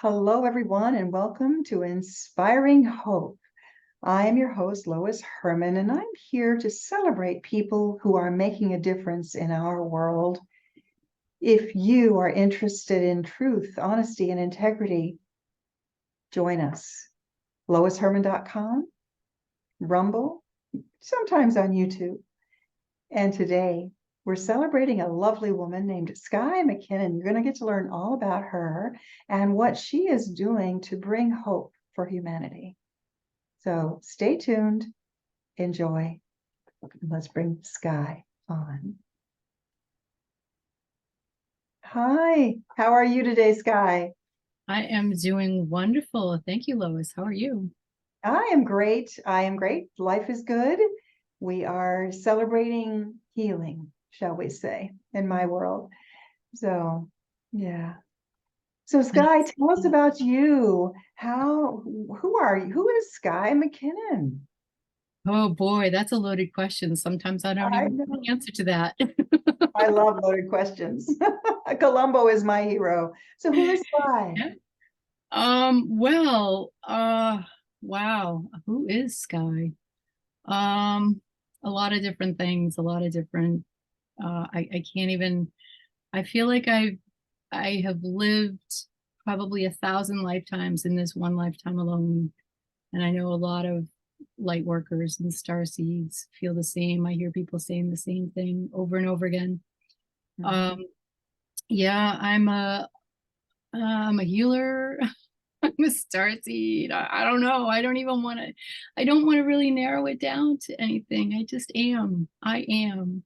Hello, everyone, and welcome to Inspiring Hope. I am your host, Lois Herman, and I'm here to celebrate people who are making a difference in our world. If you are interested in truth, honesty, and integrity, join us. LoisHerman.com, Rumble, sometimes on YouTube. And today, we're celebrating a lovely woman named Skye Mackinnon. You're going to get to learn all about her and what she is doing to bring hope for humanity. So stay tuned, enjoy. Let's bring Skye on. Hi, how are you today, Skye? I am doing wonderful. Thank you, Lois. How are you? I am great. I am great. Life is good. We are celebrating healing, shall we say, in my world. So, yeah. So, Skye, Nice. tell us about you. Who are you? Who is Skye Mackinnon? Oh boy, that's a loaded question. Sometimes I don't I even know know. the answer to that. I love loaded questions. Columbo is my hero. So, who is Skye? Yeah. Well, wow. Who is Skye? A lot of different things, a lot of different I can't even I feel like I have lived probably 1,000 lifetimes in this one lifetime alone. And I know a lot of light workers and star seeds feel the same. I hear people saying the same thing over and over again. Um, yeah, I'm a healer. I'm a star seed. I don't know. I don't want to really narrow it down to anything. I just am. I am.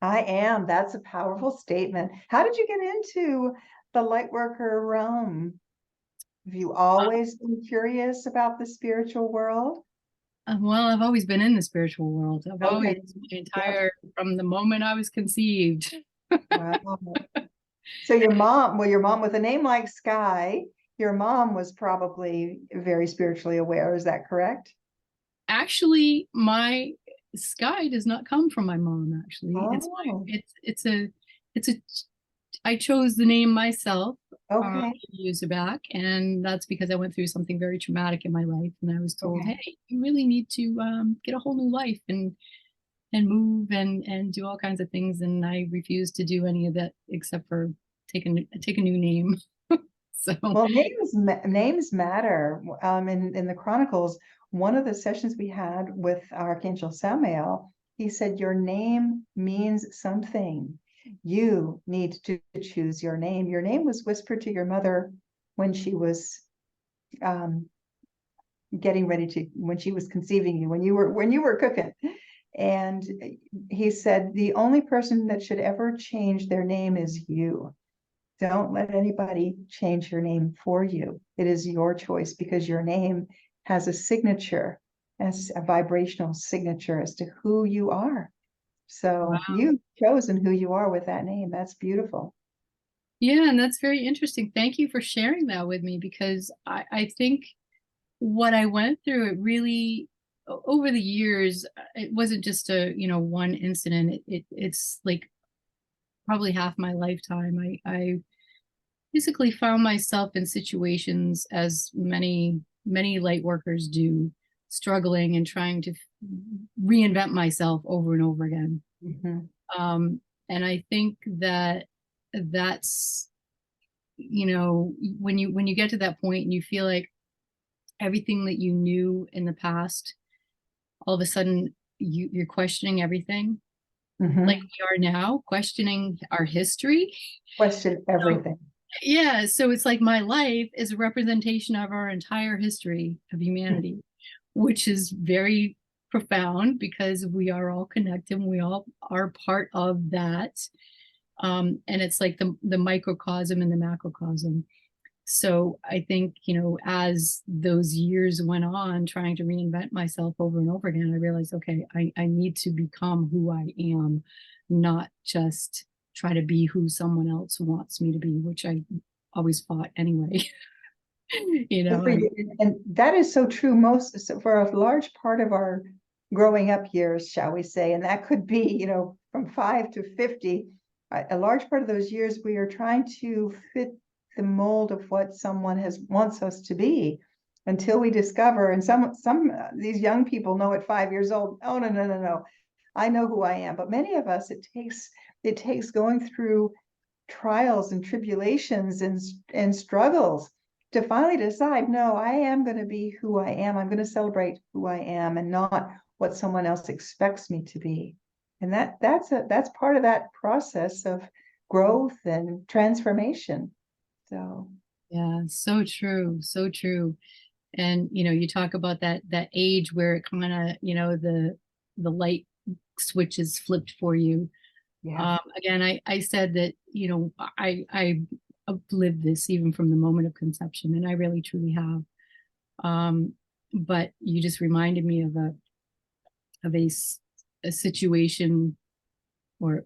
I am. That's a powerful statement. How did you get into the light worker realm? Have you always been curious about the spiritual world? Well, I've always been in the spiritual world. I've always, Okay. my Yep. entire, from the moment I was conceived. Wow. So your mom with a name like Skye, your mom was probably very spiritually aware. Is that correct? Actually, my Skye does not come from my mom, actually. Oh, It's a I chose the name myself okay. years back, and that's because I went through something very traumatic in my life, and I was told, Okay. "Hey, you really need to get a whole new life and move and do all kinds of things." And I refused to do any of that except for take a new name. So, Well, names matter. In the Chronicles, one of the sessions we had with Archangel Samael, he said, "Your name means something. You need to choose your name." Your name was whispered to your mother when she was um, when she was conceiving you, when you were cooking. And he said, "The only person that should ever change their name is you. Don't let anybody change your name for you. It is your choice because your name has a signature, as a vibrational signature as to who you are. So wow. you've chosen who you are with that name. That's beautiful." Yeah, and that's very interesting. Thank you for sharing that with me because I think what I went through, it really over the years, it wasn't just one incident. It's like probably half my lifetime. I basically found myself in situations, as many light workers do, struggling and trying to reinvent myself over and over again. Mhm. Um, and I think that that's, when you get to that point and you feel like everything that you knew in the past, all of a sudden you're questioning everything, like Mhm. we are now questioning our history. Question So everything. yeah, so it's like my life is a representation of our entire history of humanity, which is very profound because we are all connected and we all are part of that. And it's like the microcosm and the macrocosm. So I think, as those years went on, trying to reinvent myself over and over again, I realized, okay, I need to become who I am, not just try to be who someone else wants me to be, which I always fought anyway. you know, and And that is so true for a large part of our growing up years, shall we say, and that could be, from 5 to 50. A large part of those years we are trying to the mold of what someone wants us to be until we discover, and some these young people know at 5 years old, oh, no, no, no, no, I know who I am. But many of us, it takes going through trials and tribulations and struggles to finally decide, no, I am going to be who I am. I'm going to celebrate who I am and not what someone else expects me to be. And that's part of that process of growth and transformation. So Yeah, so true, so true. And you talk about that age where it kind of, the light switch is flipped for you. yeah. Again, I said that, I lived this even from the moment of conception, and I really truly have. But you just reminded me of a situation, or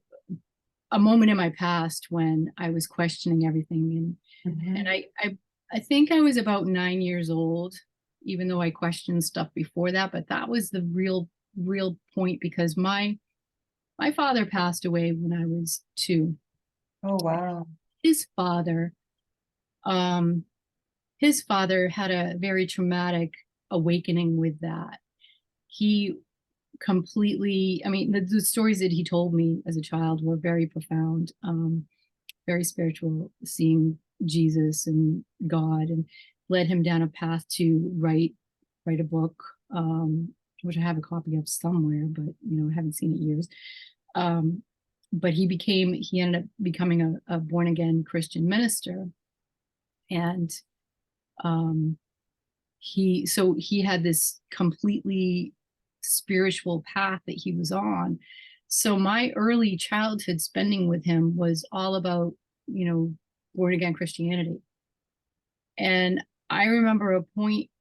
a moment in my past when I was questioning everything, and I think I was about 9 years old, even though I questioned stuff before that. But that was the real point, because my father passed away when I was 2. Oh, wow. His father, um, his father had a very traumatic awakening with that. He completely, I mean, the stories that he told me as a child were very profound, very spiritual, seeing Jesus and God, and led him down a path to write a book, which I have a copy of somewhere, but I haven't seen it in years. But he ended up becoming a born again Christian minister. And he had this completely spiritual path that he was on. So my early childhood spending with him was all about, born again Christianity. And I remember a point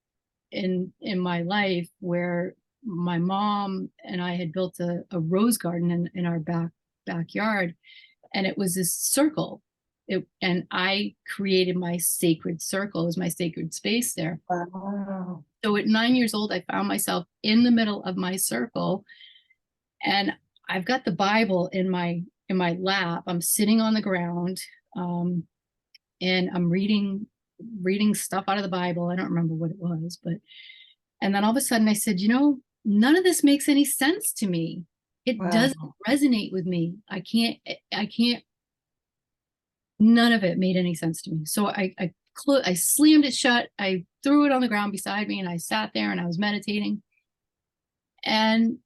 in my life where my mom and I had built a rose garden in our backyard, and it was this circle. And I created my sacred circle, it was my sacred space there. Wow. So at 9 years old, I found myself in the middle of my circle, and I've got the Bible in my lap. I'm sitting on the ground, and I'm reading stuff out of the Bible. I don't remember what it was, and then all of a sudden I said, none of this makes any sense to me. It Wow. doesn't resonate with me. I can't. None of it made any sense to me. So I slammed it shut. I threw it on the ground beside me, and I sat there and I was meditating. And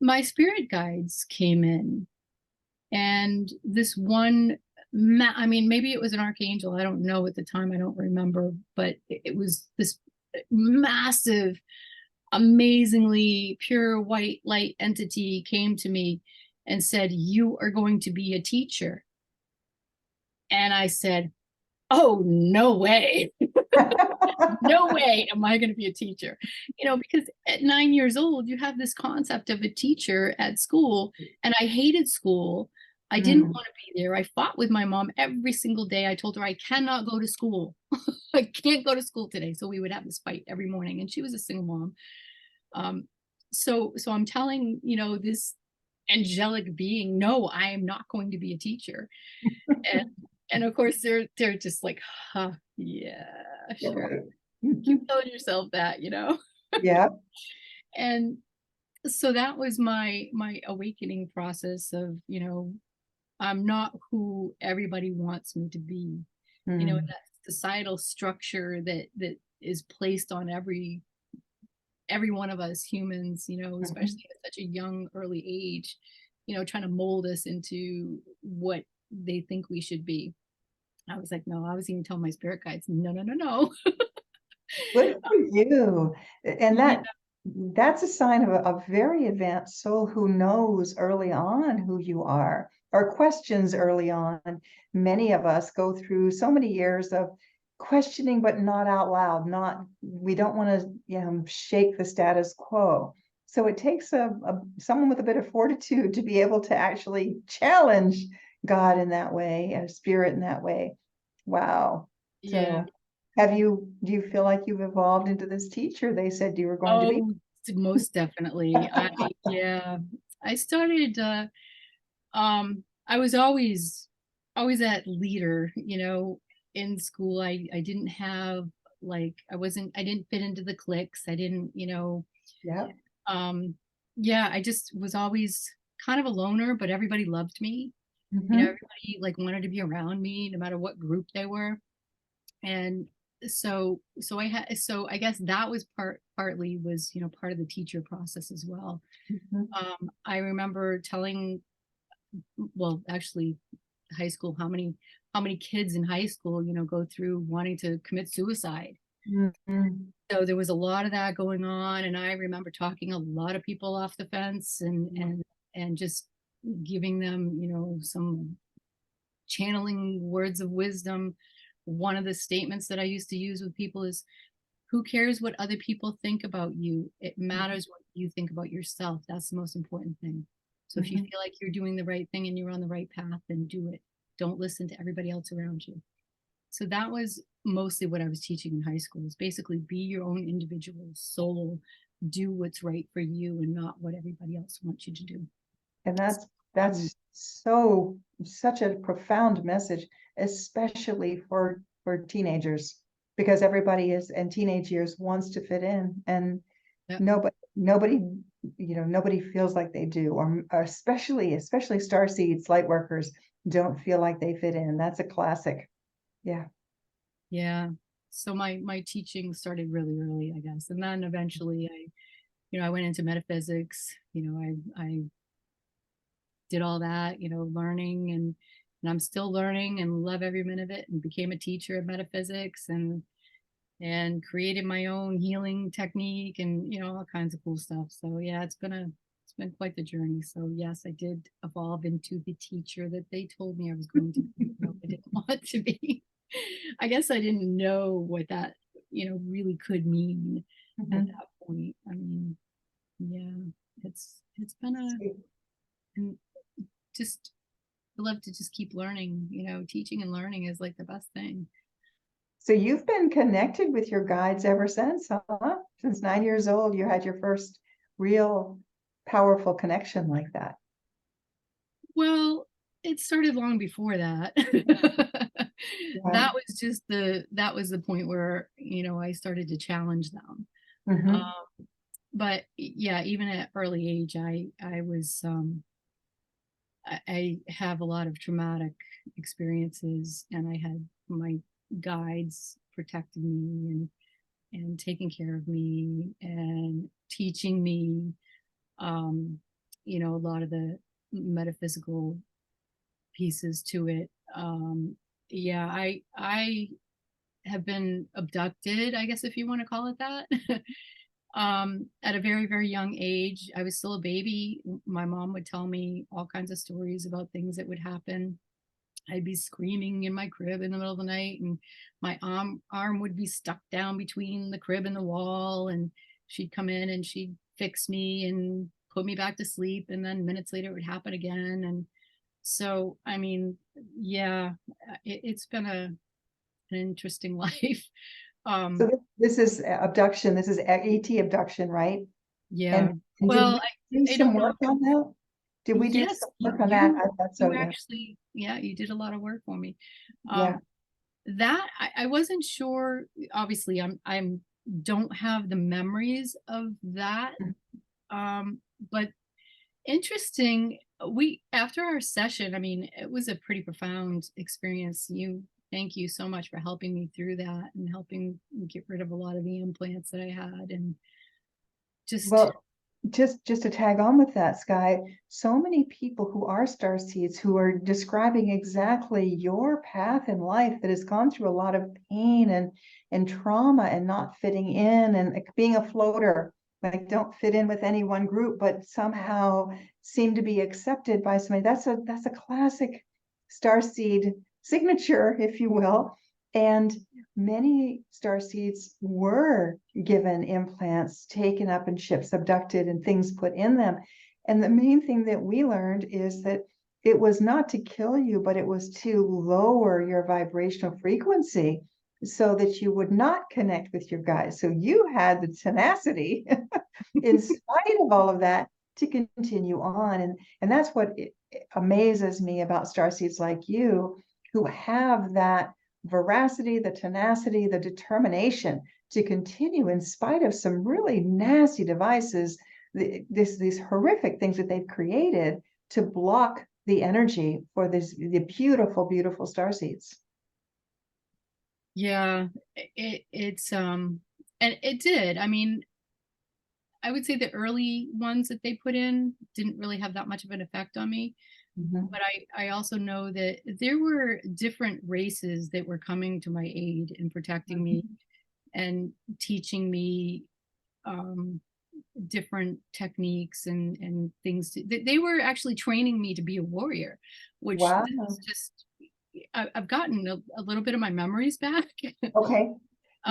my spirit guides came in, and this one, I mean, maybe it was an archangel. I don't know at the time. I don't remember, but it was this massive, amazingly pure white light entity came to me and said, "You are going to be a teacher." And I said, "Oh, no way." No way am I going to be a teacher. Because at 9 years old, you have this concept of a teacher at school, and I hated school. I didn't want to be there. I fought with my mom every single day. I told her I cannot go to school. I can't go to school today. So we would have this fight every morning, and she was a single mom. So I'm telling, this angelic being, no, I am not going to be a teacher. And of course they're just like, huh, yeah, sure. Keep telling yourself that, Yeah. And so that was my awakening process of, I'm not who everybody wants me to be. That societal structure that is placed on every one of us humans, especially at such a young early age, trying to mold us into what they think we should be. I was like, no. I was even telling my spirit guides, no, no, no, no. Good for you. And that's a sign of a very advanced soul who knows early on who you are, or questions early on. Many of us go through so many years of questioning, but not out loud. We don't want to, shake the status quo. So it takes someone with a bit of fortitude to be able to actually challenge God in that way, and spirit in that way. Wow. Yeah. So do you feel like you've evolved into this teacher they said you were going to be? Oh, most definitely. Yeah. I started, I was always that leader, in school, I didn't have like, I didn't fit into the cliques. I didn't, Yeah. um, yeah, I just was always kind of a loner, but everybody loved me. Hmm. Everybody like wanted to be around me no matter what group they were. And so I guess that was partly was, part of the teacher process as well. Hmm. I remember telling, well, actually high school, how many kids in high school, go through wanting to commit suicide. Hmm. So there was a lot of that going on, and I remember talking a lot of people off the fence, and just giving them, some channeling words of wisdom. One of the statements that I used to use with people is, who cares what other people think about you? It matters what you think about yourself. That's the most important thing. So if you Hmm. feel like you're doing the right thing and you're on the right path, then do it. Don't listen to everybody else around you. So that was mostly what I was teaching in high school, is basically be your own individual soul, do what's right for you and not what everybody else wants you to do. And So, that's so such a profound message, especially for teenagers, because everybody is in teenage years wants to fit in, and yeah, nobody nobody feels like they do, or especially star seeds, light workers don't feel like they fit in. That's a classic. Yeah. yeah. So my teaching started really early, I guess. And then eventually I went into metaphysics. I did all that, learning, and I'm still learning and love every minute of it, and became a teacher of metaphysics, and created my own healing technique, and all kinds of cool stuff. So yeah, it's been quite the journey. So yes, I did evolve into the teacher that they told me I was going to be. I didn't want to be. I guess I didn't know what that, really could mean at Mhm. that point. I mean, yeah, it's been and just I love to just keep learning. Teaching and learning is like the best thing. So you've been connected with your guides ever since, huh? Since 9 years old, you had your first real powerful connection like that. Well, it started long before that. Yeah. That was the point where, I started to challenge them. Hmm. Um, but yeah, even at early age, I have a lot of traumatic experiences, and I had my guides protecting me, and taking care of me and teaching me, um, a lot of the metaphysical pieces to it. Yeah, I have been abducted, I guess, if you want to call it that. At a very, very young age. I was still a baby. My mom would tell me all kinds of stories about things that would happen. I'd be screaming in my crib in the middle of the night, and my arm would be stuck down between the crib and the wall, and she'd come in and she'd fix me and put me back to sleep, and then minutes later it would happen again. And so, I mean, yeah, it's been an interesting life. So Um, this is abduction. This is ET abduction, right? And, yeah. and did Well, we do I some don't know. work on that? Did we do Yes, some you work on that? you I thought so, you yeah. actually, yeah, you did a lot of work for me. Yeah. Um, that I wasn't sure. Obviously, I'm don't have the memories of that. Um, but interesting. We After our session, I mean, it was a pretty profound experience. Thank you so much for helping me through that and helping get rid of a lot of the implants that I had, and just Well, just to tag on with that, Skye, so many people who are star seeds who are describing exactly your path in life that has gone through a lot of pain and trauma and not fitting in and like being a floater, like don't fit in with any one group, but somehow seem to be accepted by somebody. That's a classic star seed signature, if you will. And many star seeds were given implants, taken up in ships, abducted, and things put in them. And the main thing that we learned is that it was not to kill you, but it was to lower your vibrational frequency so that you would not connect with your guides. So you had the tenacity, in spite of all of that, to continue on. And that's what amazes me about starseeds like you, who have that veracity, the tenacity, the determination to continue in spite of some really nasty devices, these horrific things that they've created to block the energy for the beautiful, beautiful star seeds. Yeah, it's and it did. I mean, I would say the early ones that they put in didn't really have that much of an effect on me. Mm-hmm. But I also know that there were different races that were coming to my aid and protecting me and teaching me um, different techniques and things. They were actually training me to be a warrior, which Wow. is just, I've gotten a little bit of my memories back. Okay.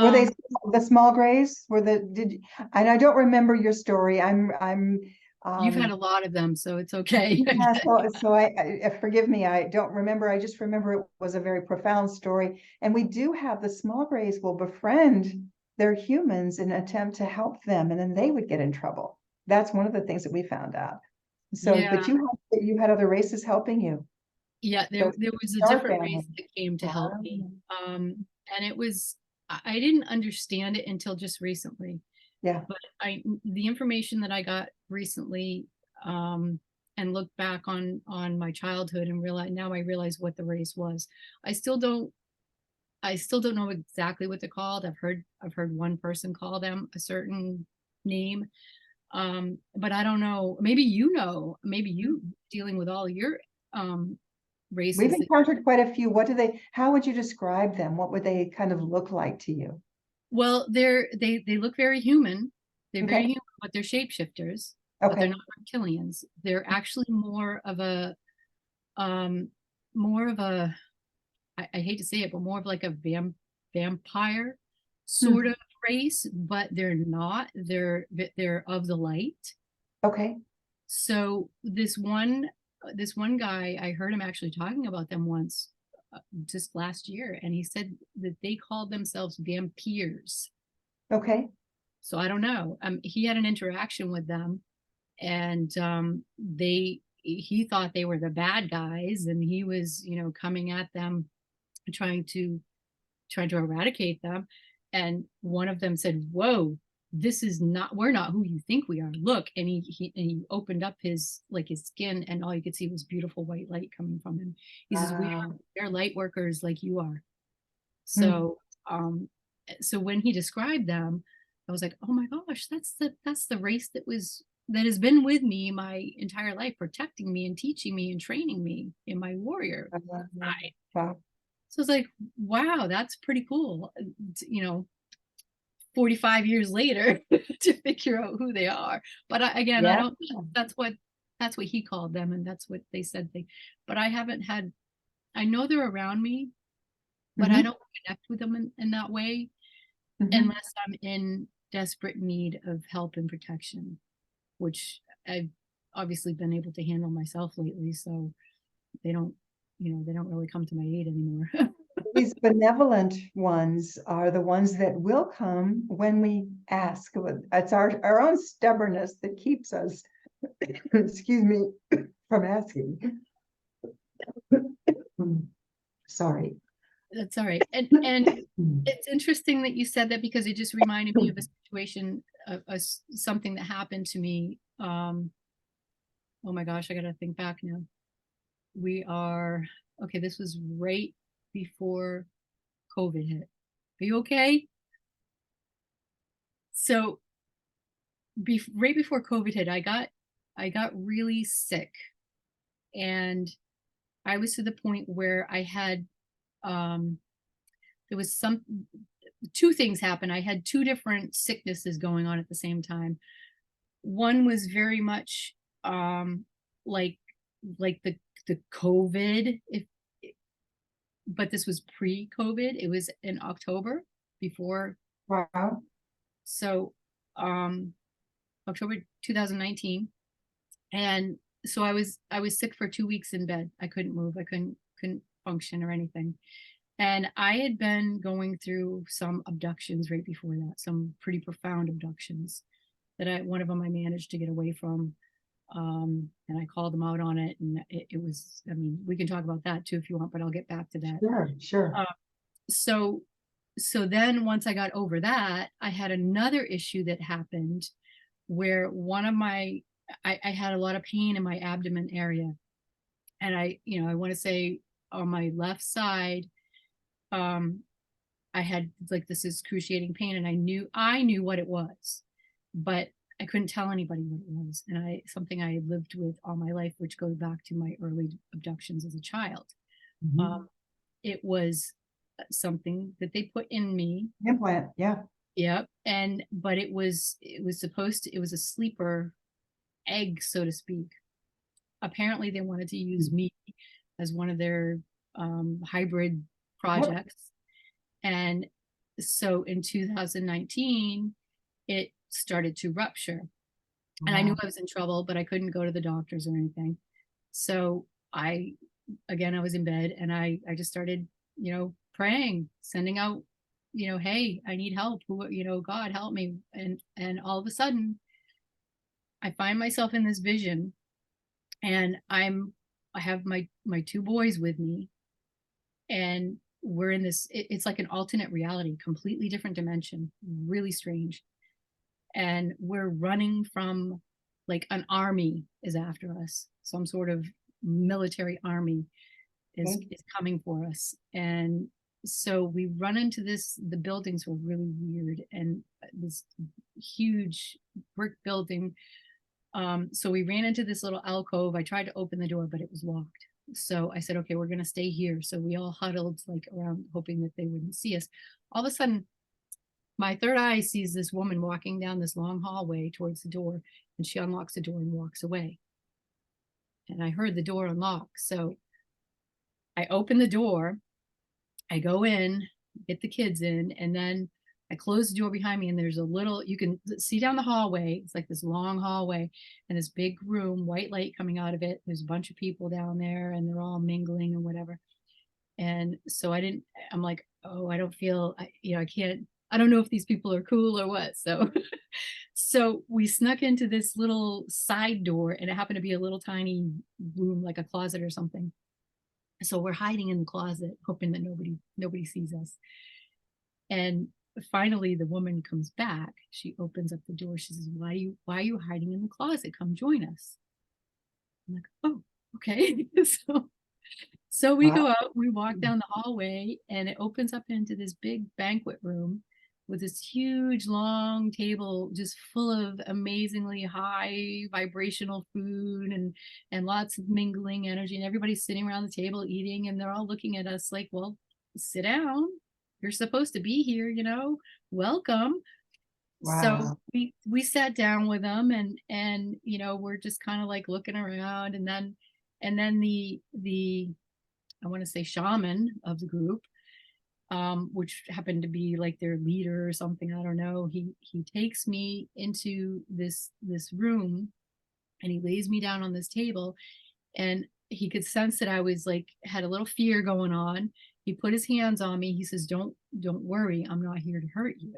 Were they um, the small grays? And I don't remember your story. you've had a lot of them, so it's okay. Yeah, so forgive me, I don't remember. I just remember it was a very profound story. And we do have the small grays will befriend their humans in an attempt to help them, and then they would get in trouble. That's one of the things that we found out. So, Yeah, but you had other races helping you. yeah, The there was a star different family. race that came to help me. Wow. And it was, I didn't understand it until just recently. Yeah. But the information that I got recently, and looked back on my childhood and realize what the race was. I still don't know exactly what they're called. I've heard one person call them a certain name. But I don't know. Maybe maybe you dealing with all your We've races that, encountered quite a few. How would you describe them? What would they kind of look like to you? well, they look very human. They're very Okay. human, but they're shapeshifters, but they're Okay. not reptilians. They're actually um more of a I hate to say it, but more of like a vampire sort Hmm. of race, but they're not. They're of the light. Okay. So this one guy, I heard him actually talking about them once, just last year, and he said that they called themselves vampires. Okay. So I don't know. He had an interaction with them, and he thought they were the bad guys, and he was, coming at them, trying to eradicate them. And one of them said, "Whoa, we're not who you think we are. Look." And he opened up his skin, and all you could see was beautiful white light coming from him. He says, Wow. "We're light workers like you are." Hmm. So so when he described them, I was like, "Oh my gosh, that's the race that has been with me my entire life, protecting me and teaching me and training me in my warrior side." Wow. So it's like, wow, that's pretty cool. You know, 45 years later to figure out who they are. But again, I Yeah. don't, that's what he called them, and that's what they said but I haven't had, I know they're around me, but I Hmm. don't connect with them in that way Hmm. unless I'm in desperate need of help and protection, which I've obviously been able to handle myself lately. So they don't, they don't really come to my aid anymore. These benevolent ones are the ones that will come when we ask. It's our own stubbornness that keeps us, excuse me, from asking. Sorry. That's all right. And it's interesting that you said that, because it just reminded me of a situation, something that happened to me. Oh my gosh, I gotta think back now. We are okay. This was right before COVID hit. Are you okay? So, right before COVID hit, I got really sick, and I was to the point where I had there was two things happened. I had two different sicknesses going on at the same time. One was very much like the COVID, if but this was pre-COVID. It was in October before. Wow. So um October 2019. And so I was sick for 2 weeks in bed. I couldn't move. I couldn't function or anything. And I had been going through some abductions right before that, some pretty profound abductions that one of them I managed to get away from. And I called them out on it. And it was, I mean, we can talk about that too if you want, but I'll get back to that. Sure, sure. Uh, so then once I got over that, I had another issue that happened where one of my I had a lot of pain in my abdomen area. And I want to say on my left side, um, I had like this excruciating pain, and I knew what it was, but I couldn't tell anybody what it was. And something I had lived with all my life, which goes back to my early abductions as a child. Mhm. Um, it was something that they put in me. Implant, yeah. Yep. And but it was a sleeper egg, so to speak. Apparently they wanted to use me as one of their hybrid Yep. projects. And so in 2019, it started to rupture. And I knew Wow. I was in trouble, but I couldn't go to the doctors or anything. So I was in bed, and I just started, praying, sending out, hey, I need help. God help me. And all of a sudden, I find myself in this vision, and I have my two boys with me, and we're in this, it's like an alternate reality, completely different dimension, really strange. And we're running from, like, an army is after us, some sort of military army Okay. is coming for us. And so we run into the buildings were really weird, and this huge brick building. So we ran into this little alcove. I tried to open the door, but it was locked. So I said, okay, we're going to stay here. So we all huddled like around, hoping that they wouldn't see us. All of a sudden, my third eye sees this woman walking down this long hallway towards the door, and she unlocks the door and walks away. And I heard the door unlock. So I open the door, I go in, get the kids in, and then I close the door behind me, and there's a little, you can see down the hallway. It's like this long hallway and this big room, white light coming out of it. There's a bunch of people down there, and they're all mingling and whatever. And so I'm like, oh, I don't feel, I can't, I don't know if these people are cool or what. So, so we snuck into this little side door, and it happened to be a little tiny room, like a closet or something. So we're hiding in the closet, hoping that nobody sees us. And finally the woman comes back. She opens up the door. She says, why are you hiding in the closet? Come join us. I'm like, oh, okay. So we Wow. go out, we walk down the hallway, and it opens up into this big banquet room with this huge long table just full of amazingly high vibrational food, and lots of mingling energy, and everybody's sitting around the table eating, and they're all looking at us like, well, sit down, you're supposed to be here, welcome. So Wow. we sat down with them, and we're just kind of like looking around, and then the I want to say shaman of the group, which happened to be like their leader or something. I don't know. He takes me into this room, and he lays me down on this table, and he could sense that I was like, had a little fear going on. He put his hands on me. He says, don't worry. I'm not here to hurt you.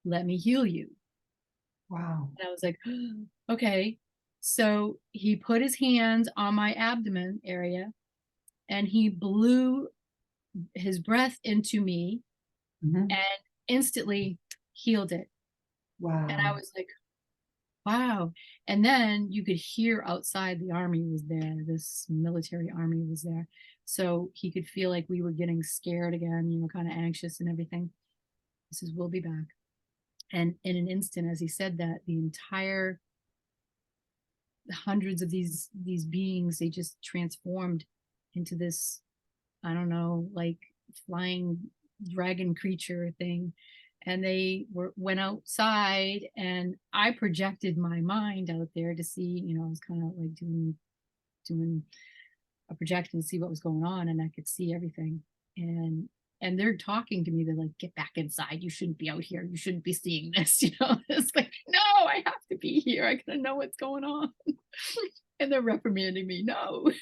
Let me heal you. Wow. And I was like, okay. So he put his hands on my abdomen area, and he blew his breath into me, Mhm. and instantly healed it. And I Wow. was like, wow. And then you could hear outside, the army was there, this military army was there. So he could feel like we were getting scared again, kind of anxious and everything. He says, we'll be back. And in an instant, as he said that, the entire hundreds of these beings, they just transformed into this, I don't know, like flying dragon creature thing. And they went outside, and I projected my mind out there to see, I was kind of like doing a projection to see what was going on, and I could see everything. And they're talking to me. They're like, get back inside. You shouldn't be out here. You shouldn't be seeing this. It's like, no, I have to be here. I gotta know what's going on. And they're reprimanding me. No.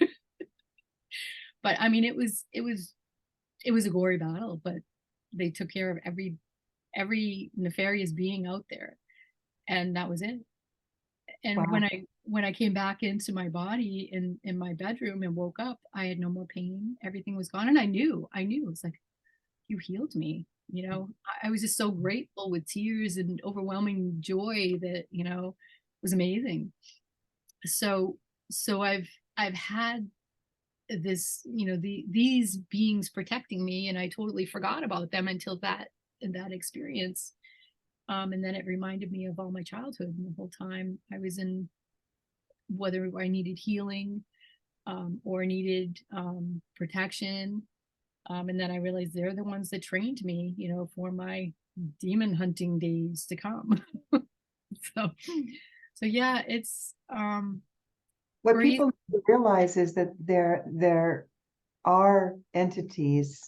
But I mean, it was a gory battle, but they took care of every nefarious being out there, and that was it. And Wow. when I came back into my body in my bedroom and woke up, I had no more pain. Everything was gone, and I knew. It's like, you healed me. You know, I was just so grateful with tears and overwhelming joy that, you know, was amazing. So, so I've had this, you know, these beings protecting me, and I totally forgot about them until that experience. And then it reminded me of all my childhood and the whole time I was in, whether I needed healing, or needed protection. And then I realized they're the ones that trained me, you know, for my demon hunting days to come. So, so yeah, it's What crazy. people need to realize is that there are entities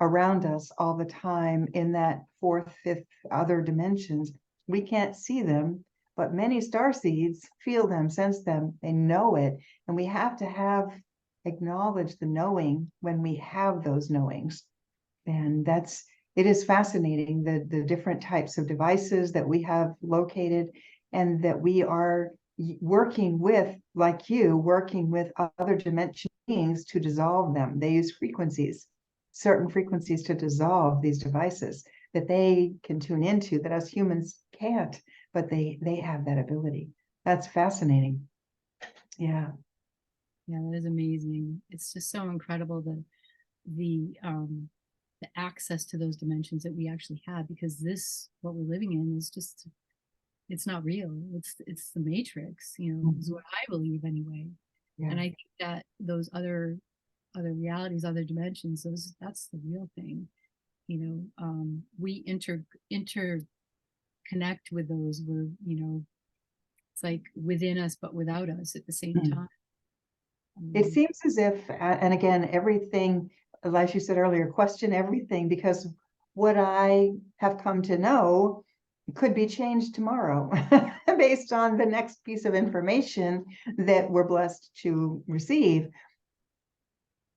around us all the time in that fourth, fifth, other dimensions. We can't see them, but many star seeds feel them, sense them, they know it. And we have to have acknowledge the knowing when we have those knowings. And it is fascinating, the different types of devices that we have located and that we are working with, like you, working with other dimension beings to dissolve them. They use frequencies, certain frequencies to dissolve these devices that they can tune into that us humans can't, but they have that ability. That's fascinating. Yeah. Yeah, that is amazing. It's just so incredible the access to those dimensions that we actually have, because this, what we're living in, is just, it's not real. It's the matrix, you know, is what I believe anyway. Yeah. And I think that those other realities, other dimensions, that's the real thing. You know, we interconnect with those. We're, you know, it's like within us but without us at the same time. It seems as if, and again, everything, as you said earlier, question everything, because what I have come to know could be changed tomorrow based on the next piece of information that we're blessed to receive.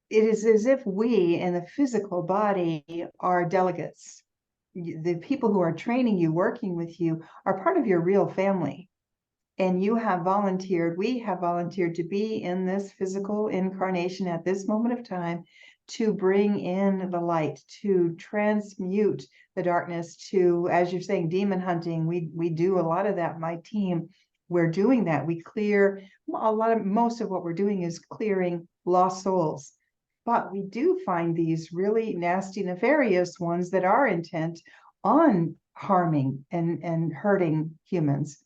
It is as if we in the physical body are delegates. The people who are training you, working with you, are part of your real family. And you have volunteered, we have volunteered to be in this physical incarnation at this moment of time to bring in the light, to transmute the darkness, to, as you're saying, demon hunting. We do a lot of that. My team, we're doing that. We clear most of what we're doing is clearing lost souls. But we do find these really nasty, nefarious ones that are intent on harming and hurting humans.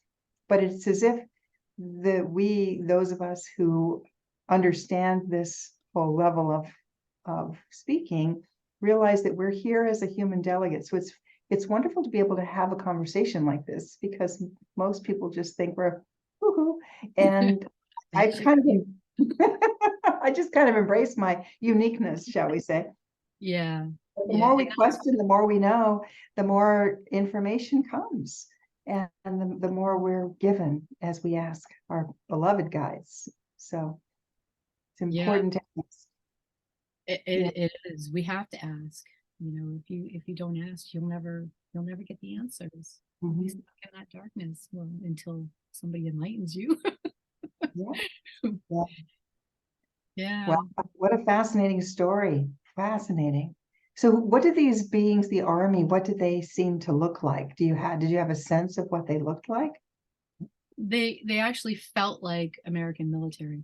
But it's as if those of us who understand this whole level of speaking, realize that we're here as a human delegate. So it's wonderful to be able to have a conversation like this, because most people just think we're woohoo. And I kind of I just kind of embrace my uniqueness, shall we say. Yeah. The Yeah. more we question, the more we know, the more information comes. And the more we're given as we ask our beloved guides. So it's Yeah. important to ask. It is. We have to ask. You know, if you don't ask, you'll never get the answers. You'll be stuck in that darkness, well, until somebody enlightens you. Yeah. Yeah. Yeah. Well, what a fascinating story. Fascinating. So what did these beings, the army, what did they seem to look like? Did you have a sense of what they looked like? They actually felt like American military.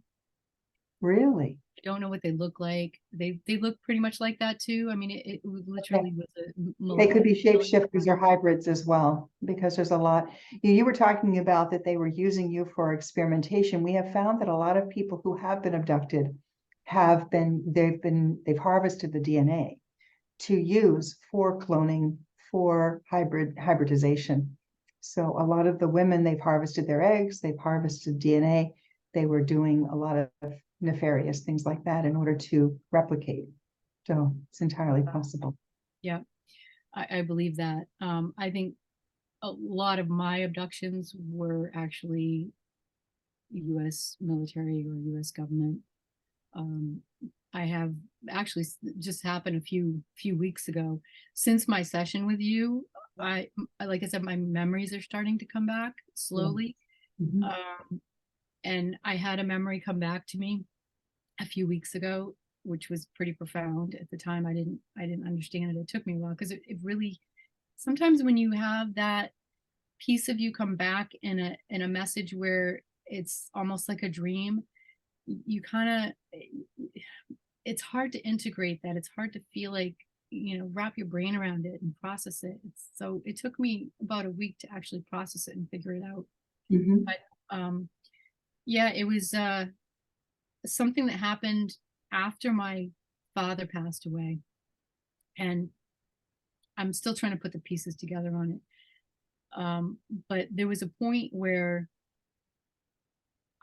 Really? I don't know what they look like. They look pretty much like that too. I mean, it literally was a They could be shapeshifters or hybrids as well, because there's a lot. You were talking about that they were using you for experimentation. We have found that a lot of people who have been abducted they've harvested the DNA to use for cloning, for hybridization. So a lot of the women, they've harvested their eggs, they've harvested DNA. They were doing a lot of nefarious things like that in order to replicate. So it's entirely possible. Yeah, I believe that. I think a lot of my abductions were actually U.S. military or U.S. government. Um, I have actually just happened a few weeks ago. Since my session with you, like I said, my memories are starting to come back slowly. Mhm. And I had a memory come back to me a few weeks ago, which was pretty profound at the time. I didn't understand it. It took me a while because it really, sometimes when you have that piece of you come back in a message where it's almost like a dream, you kind of, it's hard to integrate that. It's hard to feel like, wrap your brain around it and process it. So it took me about a week to actually process it and figure it out. Mhm. But yeah, it was something that happened after my father passed away, and I'm still trying to put the pieces together on it. But there was a point where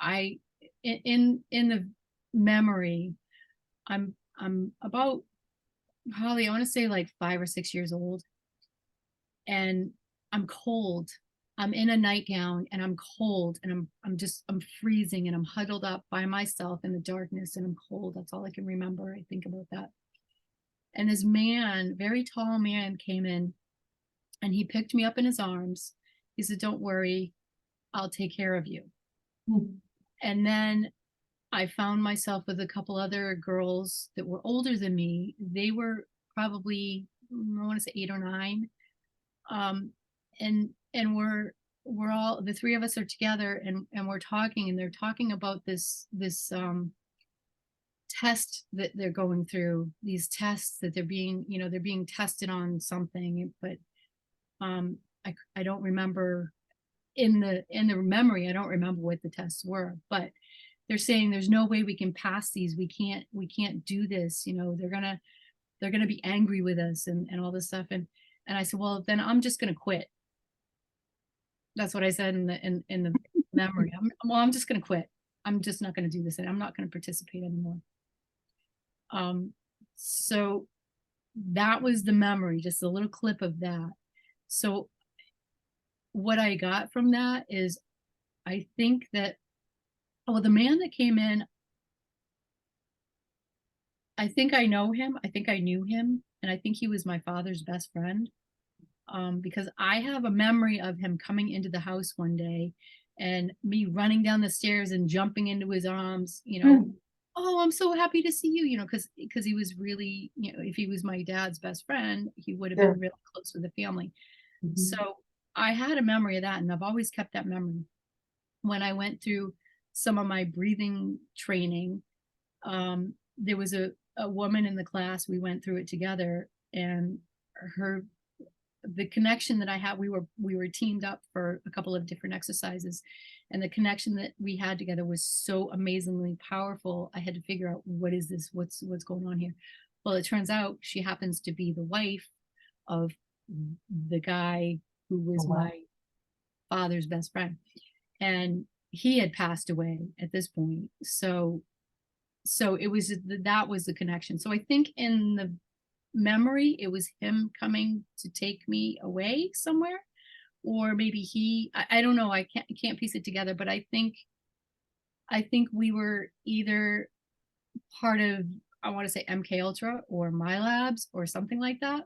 I, in the memory, I'm about, probably, I want to say like 5 or 6 years old, and I'm cold. I'm in a nightgown and I'm cold, and I'm freezing, and I'm huddled up by myself in the darkness, and I'm cold. That's all I can remember. I think about that. And this man, very tall man, came in, and he picked me up in his arms. He said, "Don't worry, I'll take care of you." Mhm. And then I found myself with a couple other girls that were older than me. They were probably, I want to say 8 or 9. And we're all, the three of us are together, and we're talking, and they're talking about this test that they're going through, these tests that they're being tested on something. But um I don't remember, in the memory, I don't remember what the tests were, but they're saying there's no way we can pass these. We can't do this. They're gonna be angry with us, and all this stuff. And I said, well, then I'm just gonna quit. That's what I said in the memory. I'm just gonna quit. I'm just not gonna do this, and I'm not gonna participate anymore. Um, so that was the memory, just a little clip of that. So what I got from that is, I think that, oh, the man that came in, I think I know him. I think I knew him, and I think he was my father's best friend. Because I have a memory of him coming into the house one day, and me running down the stairs and jumping into his arms. Mm. Oh, I'm so happy to see you. Because he was really, if he was my dad's best friend, he would have Sure. been really close with the family. Mhm. So I had a memory of that, and I've always kept that memory. When I went through some of my breathing training, there was a woman in the class. We went through it together, and her the connection that I had, we were teamed up for a couple of different exercises, and the connection that we had together was so amazingly powerful. I had to figure out, what is this? What's going on here? Well, it turns out she happens to be the wife of the guy who Oh, was wow. my father's best friend, and he had passed away at this point. So it was, that was the connection. So I think in the memory, it was him coming to take me away somewhere, or maybe I don't know. I can't piece it together, but I think we were either part of, I want to say, MK Ultra or My Labs or something like that.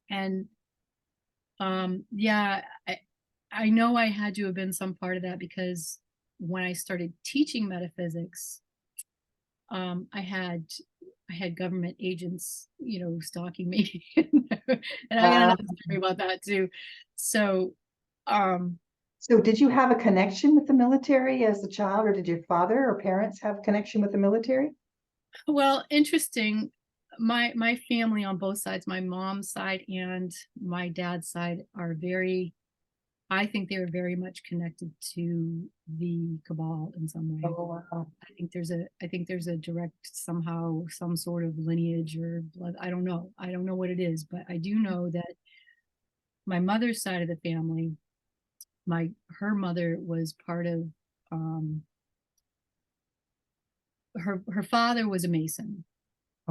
And yeah, I know I had to have been some part of that, because when I started teaching metaphysics, I had government agents, stalking me. And I got Uh, another story about that too. So, um, so did you have a connection with the military as a child, or did your father or parents have a connection with the military? well, interesting. My family on both sides, my mom's side and my dad's side, are very, I think they're very much connected to the cabal in some way. Oh, wow. I think there's a direct, somehow, some sort of lineage or blood. I don't know what it is, but I do know that my mother's side of the family, her mother was part of, um her father was a Mason.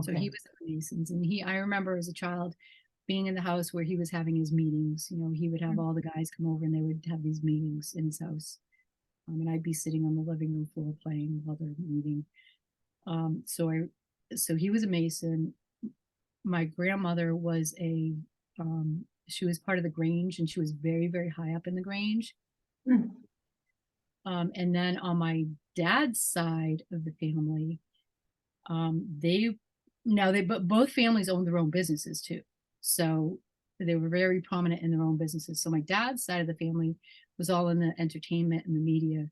So Okay. he was in the Masons, and I remember as a child being in the house where he was having his meetings. He would have all the guys come over, and they would have these meetings in his house. And I'd be sitting on the living room floor playing while they're meeting. So he was a Mason. My grandmother was she was part of the Grange, and she was very, very high up in the Grange. Mm. And then on my dad's side of the family, They but both families owned their own businesses too, so they were very prominent in their own businesses. So my dad's side of the family was all in the entertainment and the media.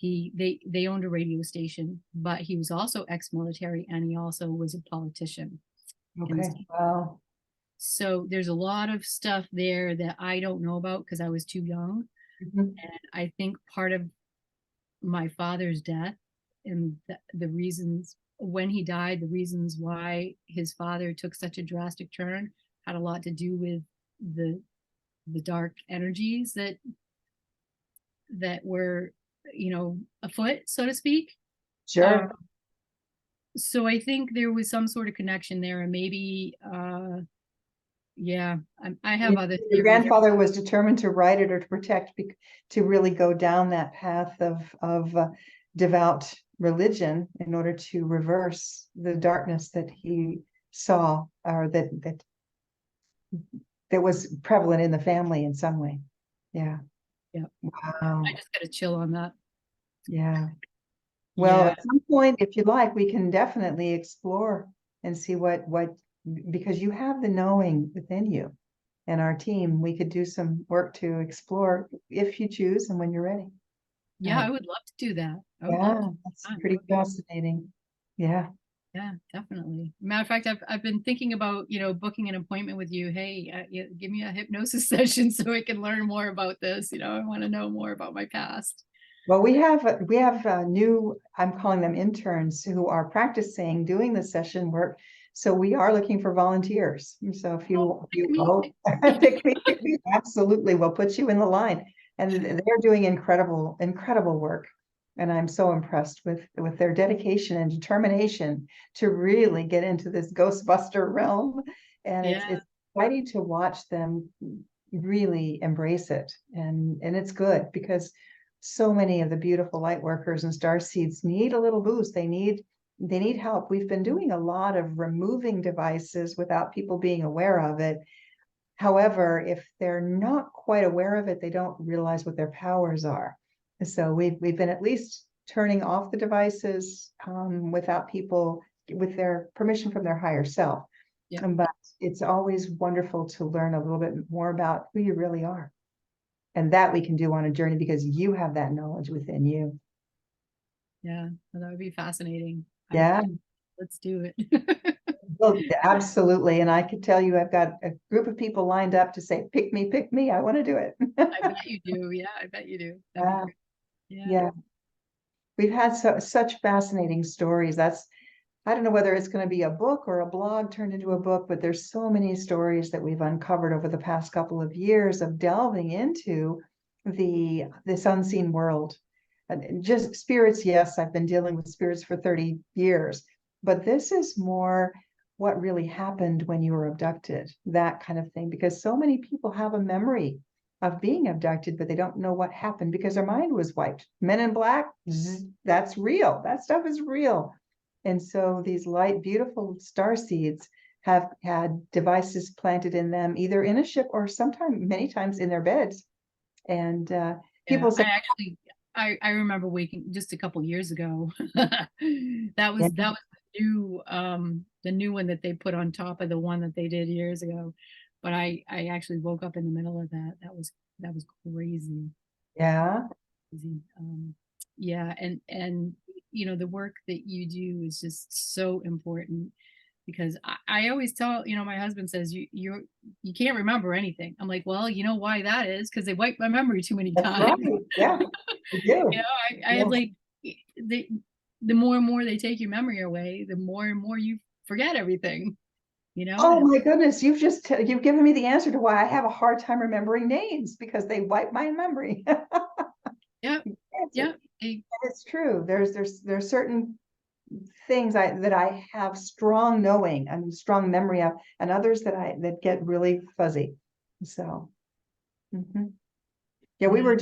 They owned a radio station, but he was also ex-military, and he also was a politician. Okay. Wow. So there's a lot of stuff there that I don't know about because I was too young. Mhm. And I think part of my father's death and the reasons when he died, the reasons why his father took such a drastic turn had a lot to do with the dark energies that were, afoot, so to speak. Sure. So I think there was some sort of connection there, and maybe, yeah, I have other Your theories. grandfather was determined to write it or to protect, to really go down that path of devout religion in order to reverse the darkness that he saw, or that was prevalent in the family in some way. Yeah. Yeah, Wow. I just got a chill on that. Yeah. Well, Yeah, at some point, if you like, we can definitely explore and see what because you have the knowing within you, and our team, we could do some work to explore if you choose and when you're ready. yeah, I would love to do that. I would love Yeah, to. that's That pretty would be, fascinating. Yeah. yeah, definitely. Matter of fact, I've been thinking about, booking an appointment with you. Hey, give me a hypnosis session so I can learn more about this. I want to know more about my past. Well, we have new, I'm calling them interns, who are practicing doing the session work. So we are looking for volunteers. So if Oh, pick you me. oh, pick me, absolutely, we'll put you in the line. And they're doing incredible work. And I'm so impressed with their dedication and determination to really get into this Ghostbuster realm. And Yeah, it's exciting to watch them really embrace it. And it's good because so many of the beautiful light workers and star seeds need a little boost. They need help. We've been doing a lot of removing devices without people being aware of it. However, if they're not quite aware of it, they don't realize what their powers are. So we've been at least turning off the devices without people, with their permission from their higher self. yeah, But it's always wonderful to learn a little bit more about who you really are. And that we can do on a journey because you have that knowledge within you. yeah. Well, that would be fascinating. Yeah, Let's do it. well, absolutely. And I could tell you, I've got a group of people lined up to say, pick me, pick me. I want to do it. I bet you do. Yeah, I bet you do. That'd be Yeah, great. Yeah. yeah. We've had such fascinating stories. I don't know whether it's going to be a book or a blog turned into a book, but there's so many stories that we've uncovered over the past couple of years of delving into this unseen world. And just spirits, yes, I've been dealing with spirits for 30 years, but this is more what really happened when you were abducted, that kind of thing, because so many people have a memory of being abducted, but they don't know what happened because their mind was wiped. Men in Black, that's real. That stuff is real. And so these light, beautiful star seeds have had devices planted in them, either in a ship or sometimes, many times in their beds. And Yeah, people say, I remember waking just a couple years ago. yeah, That was the new one that they put on top of the one that they did years ago. But I actually woke up in the middle of that. That was crazy. yeah. Crazy. Yeah, and the work that you do is just so important because I always tell, my husband says you can't remember anything. I'm like, well, you know why that is? Because they wiped my memory too many That's right. times. Yeah, you do. I Yeah. have like the more and more they take your memory away, the more and more you forget everything. Oh And my goodness, you've given me the answer to why I have a hard time remembering names, because they wipe my memory. yeah, Answer. yeah, It's true. There's certain things that I have strong knowing and strong memory of, and others that get really fuzzy. So, mhm. Yeah, we yeah, were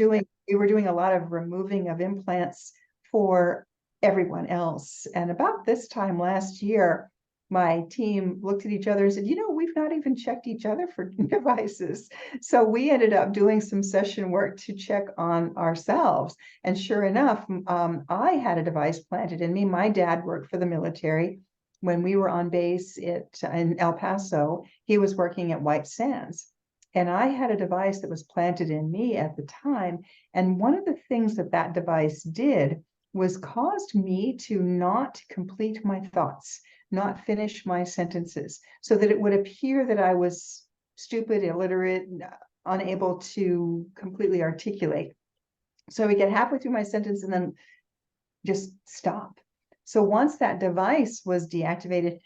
doing a lot of removing of implants for everyone else. And about this time last year, my team looked at each other and said, we've not even checked each other for devices. So we ended up doing some session work to check on ourselves. And sure enough, I had a device planted in me. My dad worked for the military. When we were on base in El Paso, he was working at White Sands. And I had a device that was planted in me at the time. And one of the things that device did was caused me to not complete my thoughts, not finish my sentences, so that it would appear that I was stupid, illiterate, unable to completely articulate. So we get halfway through my sentence and then just stop. So once that device was deactivated,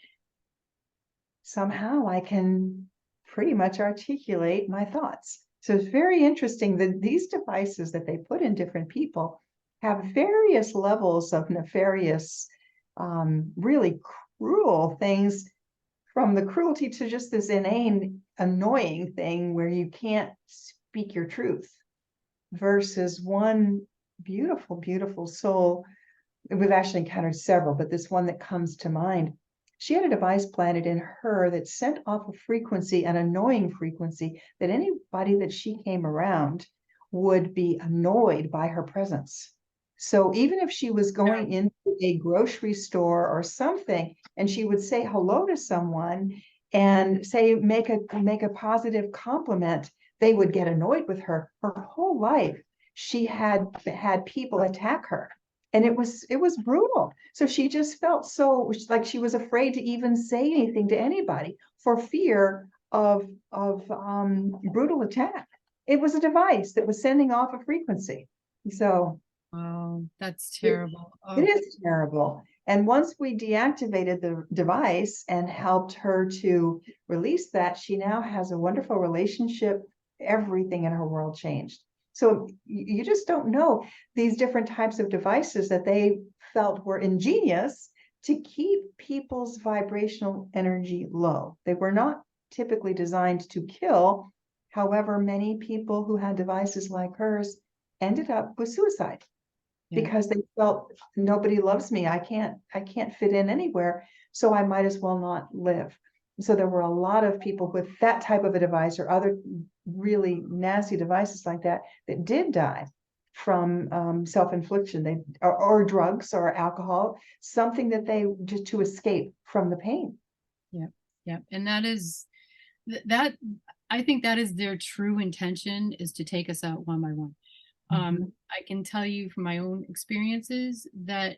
somehow I can pretty much articulate my thoughts. So it's very interesting that these devices that they put in different people have various levels of nefarious, really cruel things, from the cruelty to just this inane, annoying thing where you can't speak your truth, versus one beautiful, beautiful soul. We've actually encountered several, but this one that comes to mind, she had a device planted in her that sent off a frequency, an annoying frequency, that anybody that she came around would be annoyed by her presence. So even if she was going into a grocery store or something, and she would say hello to someone and say, make a positive compliment, they would get annoyed with her. Her whole life, she had people attack her. And it was brutal. So she just felt so like she was afraid to even say anything to anybody for fear of brutal attack. It was a device that was sending off a frequency. So Oh, that's terrible. it is terrible. And once we deactivated the device and helped her to release that, she now has a wonderful relationship. Everything in her world changed. So you just don't know these different types of devices that they felt were ingenious to keep people's vibrational energy low. They were not typically designed to kill. However, many people who had devices like hers ended up with suicide. Yeah. Because they felt nobody loves me. I can't fit in anywhere, so I might as well not live. So there were a lot of people with that type of a device or other really nasty devices like that did die from self-infliction, or drugs or alcohol, something that they just to escape from the pain. Yeah. And that is that I think that is their true intention, is to take us out one by one. I can tell you from my own experiences that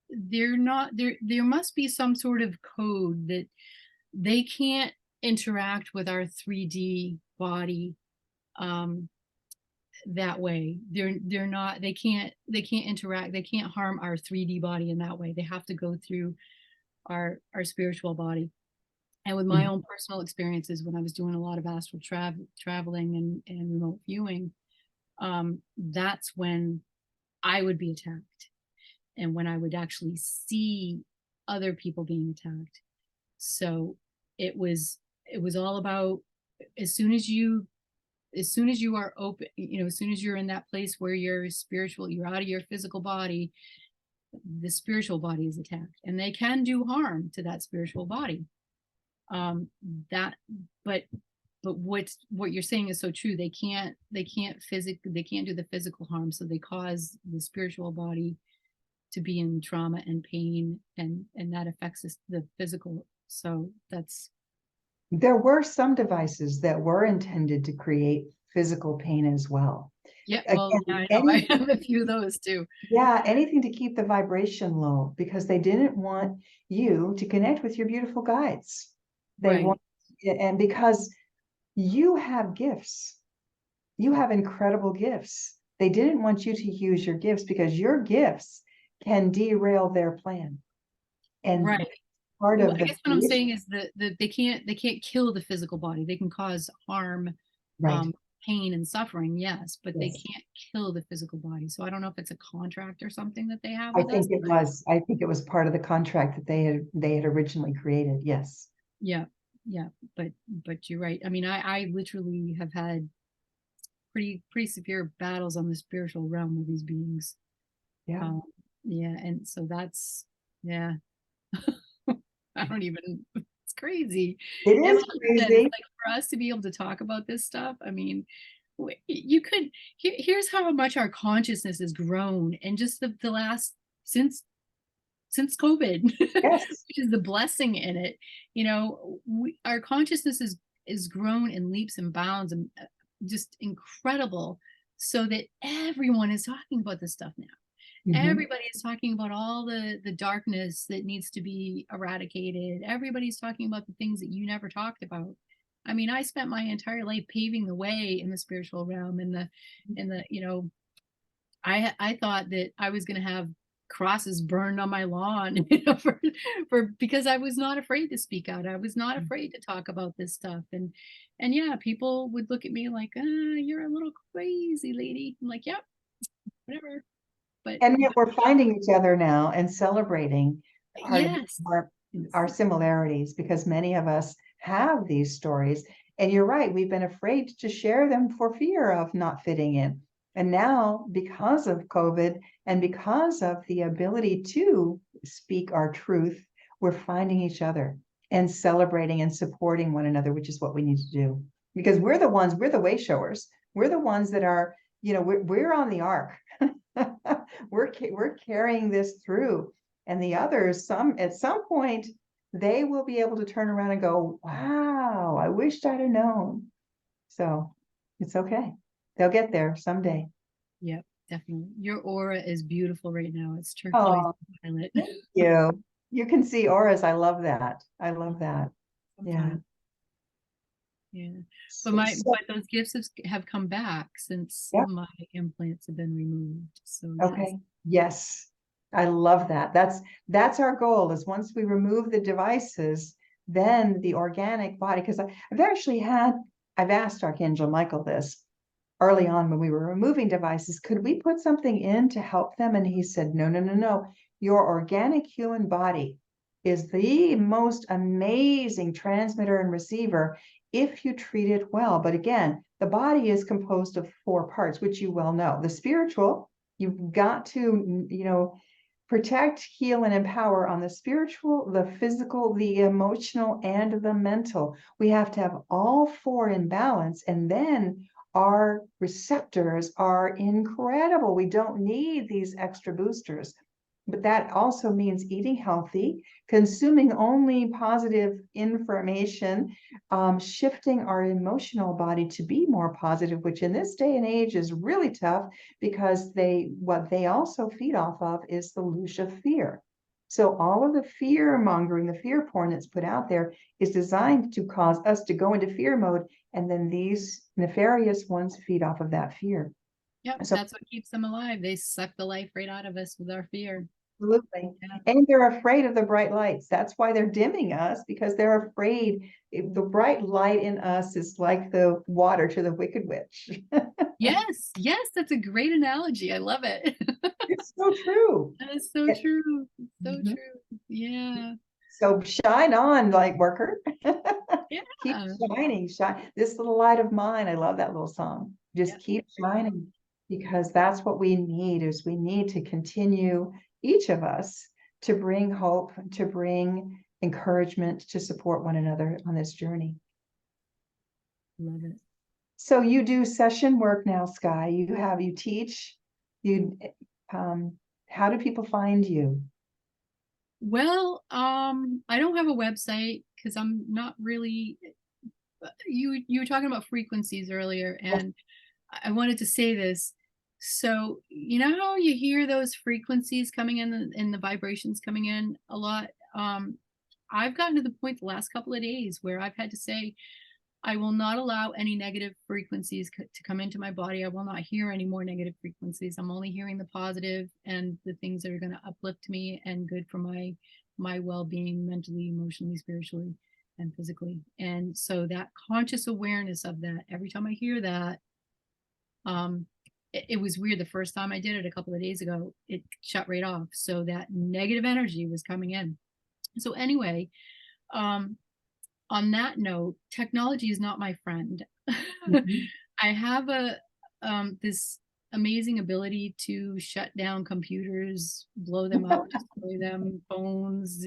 there must be some sort of code that they can't interact with our 3D body that way. They can't interact, they can't harm our 3D body in that way. They have to go through our spiritual body. And with my own personal experiences, when I was doing a lot of astral traveling and remote viewing, that's when I would be attacked, and when I would actually see other people being attacked. So it was all about, as soon as you are open, as soon as you're in that place where you're spiritual, you're out of your physical body, the spiritual body is attacked, and they can do harm to that spiritual body. But what you're saying is so true. They can't do the physical harm, so they cause the spiritual body to be in trauma and pain, and that affects the physical. So there were some devices that were intended to create physical pain as well. Yeah, well, again, yeah, I know. I have a few of those too. Yeah, anything to keep the vibration low, because they didn't want you to connect with your beautiful guides. They want, and because you have gifts, you have incredible gifts. They didn't want you to use your gifts, because your gifts can derail their plan. And part of I guess what I'm saying is that they can't kill the physical body. They can cause harm, pain and suffering, yes, but they can't kill the physical body. So I don't know if it's a contract or something that they have with us. I think it was part of the contract that they had originally created. Yes. Yeah. But you're right. I mean, I literally have had pretty severe battles on the spiritual realm with these beings. Yeah. And so that's, yeah. I don't even, it's crazy. It And is like you said, it's crazy. like for us to be able to talk about this stuff, I mean, you could, here's how much our consciousness has grown and just the last, since COVID, Yes. which is the blessing in it. You know, our consciousness is grown in leaps and bounds and just incredible, so that everyone is talking about this stuff now. Mhm. Everybody is talking about all the darkness that needs to be eradicated. Everybody's talking about the things that you never talked about. I mean, I spent my entire life paving the way in the spiritual realm, in the you know, I thought that I was going to have crosses burned on my lawn, you know, for because I was not afraid to speak out. I was not afraid to talk about this stuff. And yeah, people would look at me like, you're a little crazy lady. I'm like, yep, whatever. And yet But we're finding each other now and celebrating part of yes, our similarities because many of us have these stories. And you're right, we've been afraid to share them for fear of not fitting in. And now, because of COVID and because of the ability to speak our truth, we're finding each other and celebrating and supporting one another, which is what we need to do. Because we're the way showers. We're the ones that are, we're on the ark. We're carrying this through, and the others, some at some point, they will be able to turn around and go, "Wow, I wished I'd have known." So it's okay. They'll get there someday. yep, definitely. Your aura is beautiful right now. It's turquoise Oh, and violet. thank you. You can see auras. I love that. I love that. So Yeah. fun. Yeah. But So, my so but those gifts have come back since yeah. my implants have been removed. So yes. Okay. Yes. I love that. That's our goal is once we remove the devices, then the organic body, because I've asked Archangel Michael this early on when we were removing devices, could we put something in to help them? And he said, no, no, no, no. Your organic human body is the most amazing transmitter and receiver if you treat it well. But again, the body is composed of four parts, which you well know. The spiritual, you've got to, protect, heal, and empower on the spiritual, the physical, the emotional, and the mental. We have to have all four in balance, and then our receptors are incredible. We don't need these extra boosters. But that also means eating healthy, consuming only positive information, shifting our emotional body to be more positive, which in this day and age is really tough because what they also feed off of is the loosh of fear. So all of the fear mongering, the fear porn that's put out there is designed to cause us to go into fear mode. And then these nefarious ones feed off of that fear. Yep, So that's what keeps them alive. They suck the life right out of us with our fear. absolutely. Yeah. And they're afraid of the bright lights. That's why they're dimming us because they're afraid. The bright light in us is like the water to the wicked witch. Yes, yes, that's a great analogy. I love it. It's so true. That is so true. So Mhm. true. Yeah. So shine on, light worker. Keep Yeah. shining, shine. This little light of mine. I love that little song. Yeah. Just keep shining because that's what we need is we need to continue, each of us, to bring hope, to bring encouragement, to support one another on this journey. Love it. So you do session work now, Skye. You teach, you how do people find you? Well, I don't have a website because I'm not really, you were talking about frequencies earlier, Yes. and I wanted to say this. So, you know how you hear those frequencies coming in and the vibrations coming in a lot? I've gotten to the point the last couple of days where I've had to say, I will not allow any negative frequencies to come into my body. I will not hear any more negative frequencies. I'm only hearing the positive and the things that are going to uplift me and good for my well-being mentally, emotionally, spiritually, and physically. And so that conscious awareness of that, every time I hear that, it was weird. The first time I did it a couple of days ago, it shut right off. So that negative energy was coming in. So anyway, um, on that note, technology is not my friend. Mhm. I have a this amazing ability to shut down computers, blow them up, destroy them, phones.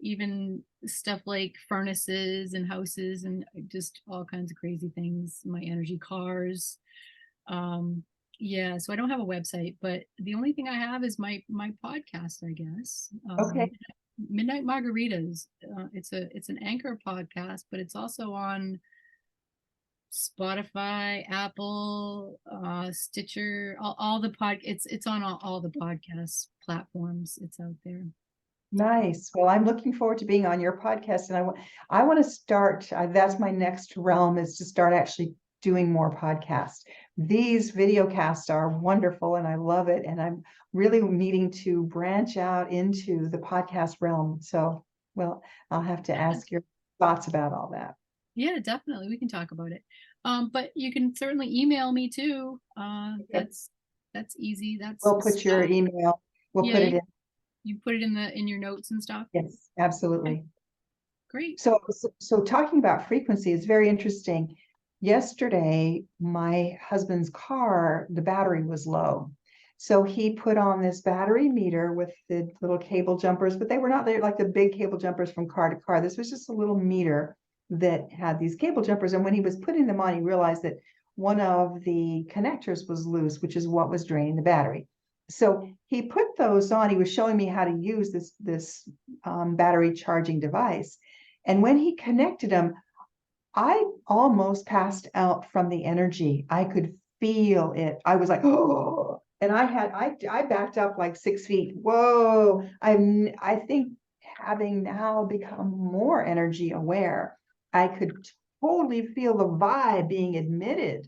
even stuff like furnaces and houses and just all kinds of crazy things, my energy, cars. Yeah, so I don't have a website, but the only thing I have is my podcast, I guess. Okay. Midnight Margaritas. It's an Anchor podcast, but it's also on Spotify, Apple, Stitcher, all the it's on all the podcast platforms. It's out there. Nice. Well, I'm looking forward to being on your podcast, and I want to start. That's my next realm, is to start actually doing more podcasts. These video casts are wonderful, and I love it. And I'm really needing to branch out into the podcast realm. So, well, I'll have to ask your thoughts about all that. Yeah, definitely. We can talk about it. But you can certainly email me too. Okay. That's easy. That's We'll put your email. We'll yeah, put it in. you put it in your notes and stuff. Yes, absolutely. Great. So talking about frequency is very interesting. Yesterday, my husband's car, the battery was low. So he put on this battery meter with the little cable jumpers, but they were not like the big cable jumpers from car to car. This was just a little meter that had these cable jumpers. And when he was putting them on, he realized that one of the connectors was loose, which is what was draining the battery. So he put those on. He was showing me how to use this battery charging device. And when he connected them, I almost passed out from the energy. I could feel it. I was like, oh, and I backed up like 6 feet. Whoa. I think, having now become more energy aware, I could totally feel the vibe being emitted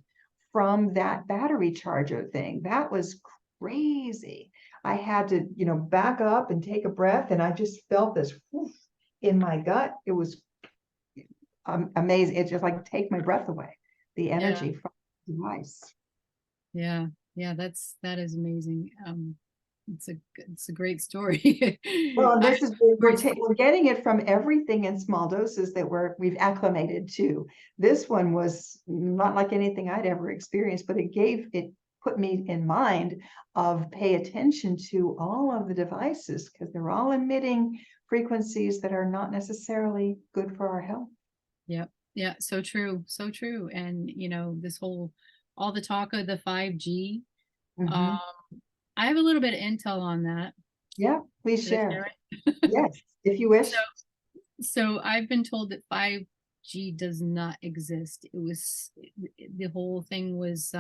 from that battery charger thing. That was crazy. I had to, back up and take a breath, and I just felt this whoosh in my gut. It was amazing. It's just like take my breath away, the energy from the device. Yeah, that is amazing. It's a great story. Well, this is we're getting it from everything in small doses that we've acclimated to. This one was not like anything I'd ever experienced, but it put me in mind of pay attention to all of the devices, because they're all emitting frequencies that are not necessarily good for our health. Yep. Yeah, so true. So true. And all the talk of the 5G. Mhm. I have a little bit of intel on that. Yeah, please Should I share. it? Yes, if you wish. So I've been told that 5G does not exist. The whole thing was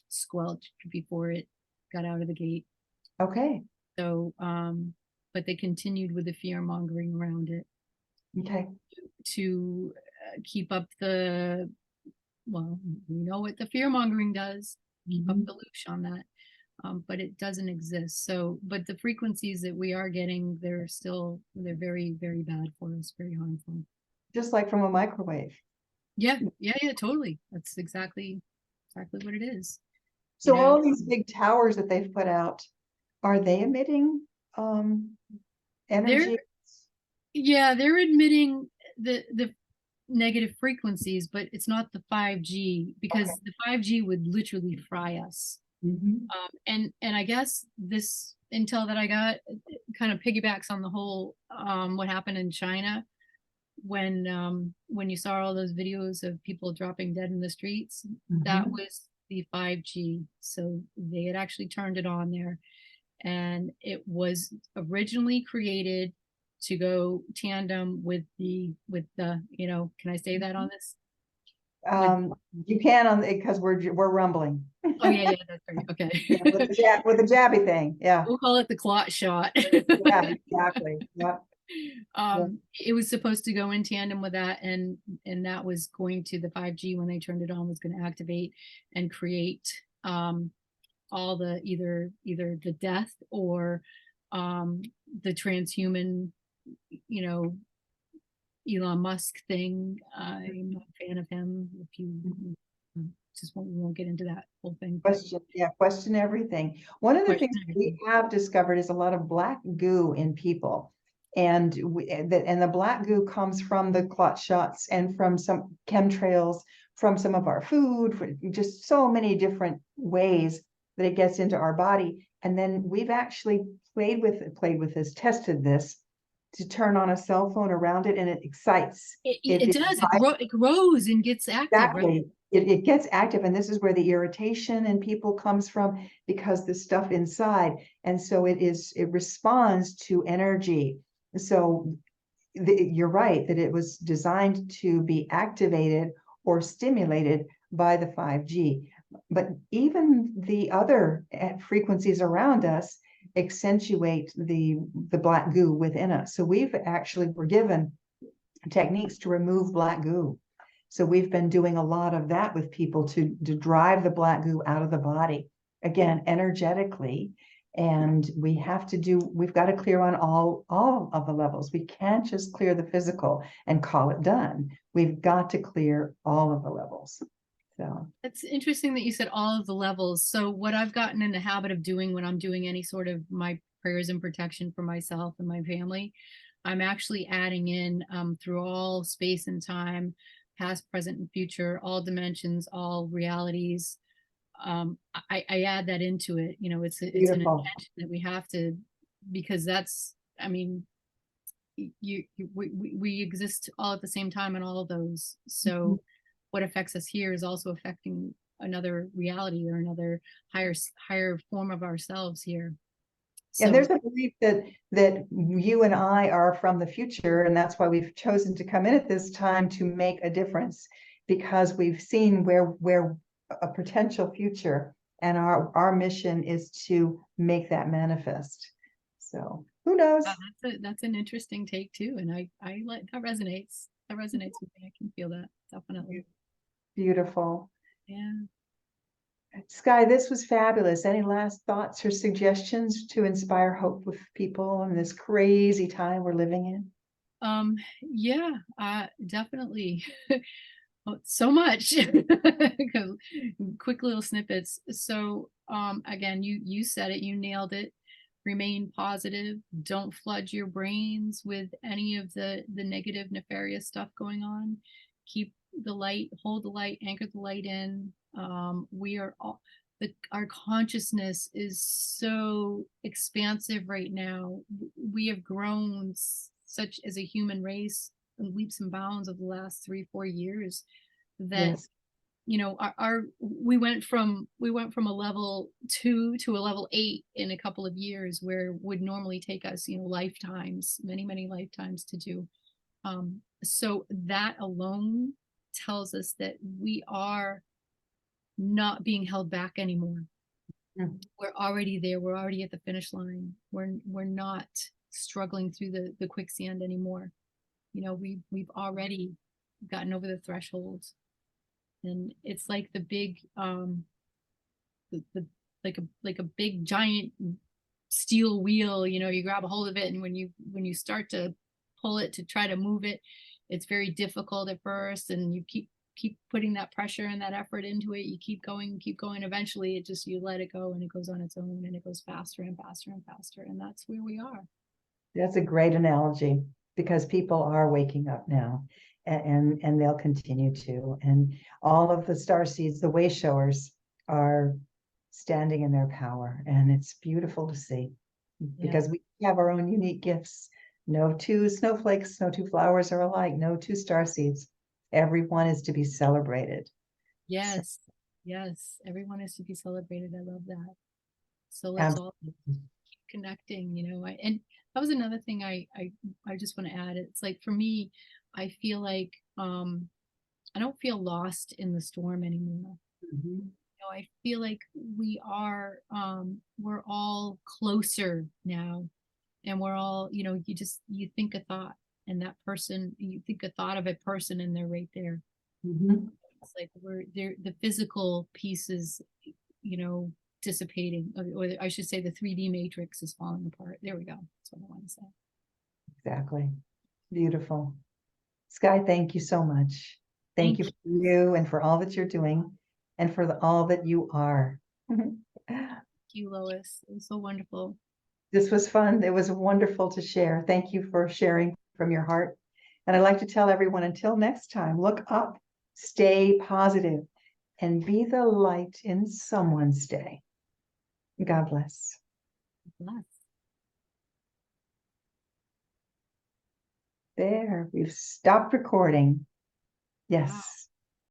squelched before it got out of the gate. Okay. So but they continued with the fear mongering around it. Okay. To keep up well, we know what the fear mongering does, keep up the loosh on that. But it doesn't exist. So, but the frequencies that we are getting, they're very, very bad for us, very harmful. Just like from a microwave. Yeah, totally. That's exactly what it is. So all these big towers that they've put out, are they emitting energy? They're emitting the negative frequencies, but it's not the 5G, because the 5G would literally fry us. And I guess this intel that I got kind of piggybacks on the whole what happened in China when you saw all those videos of people dropping dead in the streets. That was the 5G. So they had actually turned it on there, and it was originally created to go tandem with the can I say that on this? You can on because we're rumbling. Oh yeah, that's right. Okay. Yeah, with the jabby thing. Yeah. We'll call it the clot shot. Yeah, exactly. Yeah. It was supposed to go in tandem with that, and that was going to the 5G, when they turned it on, was going to activate and create all the either the death or the transhuman, Elon Musk thing. I'm not a fan of him. If you we won't get into that whole thing. Question everything. One of the things we have discovered is a lot of black goo in people. And the black goo comes from the clot shots and from some chemtrails, from some of our food, just so many different ways that it gets into our body. And then we've actually played with this, tested this to turn on a cell phone around it, and it excites. It does. It grows and gets active, right? Exactly. It gets active, and this is where the irritation in people comes from, because the stuff inside. And so it responds to energy. So you're right that it was designed to be activated or stimulated by the 5G. But even the other frequencies around us accentuate the black goo within us. So we're given techniques to remove black goo. So we've been doing a lot of that with people to drive the black goo out of the body, again, energetically. And we've got to clear on all of the levels. We can't just clear the physical and call it done. We've got to clear all of the levels. So it's interesting that you said all of the levels. So what I've gotten in the habit of doing when I'm doing any sort of my prayers and protection for myself and my family, I'm actually adding in through all space and time, past, present, and future, all dimensions, all realities. I add that into it. You know, it's an intention that we have to, because that's, I mean, we exist all at the same time in all of those. So what affects us here is also affecting another reality or another higher form of ourselves here. So, and there's a belief that you and I are from the future, and that's why we've chosen to come in at this time to make a difference, because we've seen where a potential future, and our mission is to make that manifest. So who knows? That's an interesting take too, and I like that resonates. That resonates with me. I can feel that, definitely. Beautiful. Yeah. Skye, this was fabulous. Any last thoughts or suggestions to inspire hope with people in this crazy time we're living in? Yeah, definitely. So much. Quick little snippets. So again, you said it, you nailed it. Remain positive. Don't flood your brains with any of the negative, nefarious stuff going on. Keep the light, hold the light, anchor the light in. We are all, our consciousness is so expansive right now. We have grown such as a human race in leaps and bounds of the last 3-4 years that yes. You know, we went from a level 2 to a level 8 in a couple of years, where would normally take us, you know, lifetimes, many lifetimes to do. So that alone tells us that we are not being held back anymore. We're already there. We're already at the finish line. We're not struggling through the quicksand anymore. You know, we've already gotten over the threshold. And it's like the big like a big giant steel wheel, you know, you grab a hold of it, and when you start to pull it to try to move it, it's very difficult at first, and you keep putting that pressure and that effort into it. You keep going, eventually it just, you let it go, and it goes on its own, and it goes faster and faster and faster. And that's where we are. That's a great analogy, because people are waking up now. And they'll continue to. And all of the star seeds, the way showers, are standing in their power. And it's beautiful to see, because we have our own unique gifts. No two snowflakes, no two flowers are alike, no two star seeds. Everyone is to be celebrated. Yes, so. Yes, everyone is to be celebrated. I love that. So let's all keep connecting, you know. And that was another thing I just want to add. It's like, for me, I feel like I don't feel lost in the storm anymore. You know, I feel like we're all closer now, and we're all, you know, you think a thought, and that person, you think a thought of a person, and they're right there. It's like we're there, the physical pieces, you know, dissipating, or I should say the 3D matrix is falling apart. There we go. That's what I want to say. Exactly. Beautiful. Skye, thank you so much. Thank you for you and for all that you're doing, and for all that you are. Thank you, Lois. It was so wonderful. This was fun. It was wonderful to share. Thank you for sharing from your heart. And I'd like to tell everyone, until next time, look up, stay positive, and be the light in someone's day. God bless. God bless. There, we've stopped recording. Yes.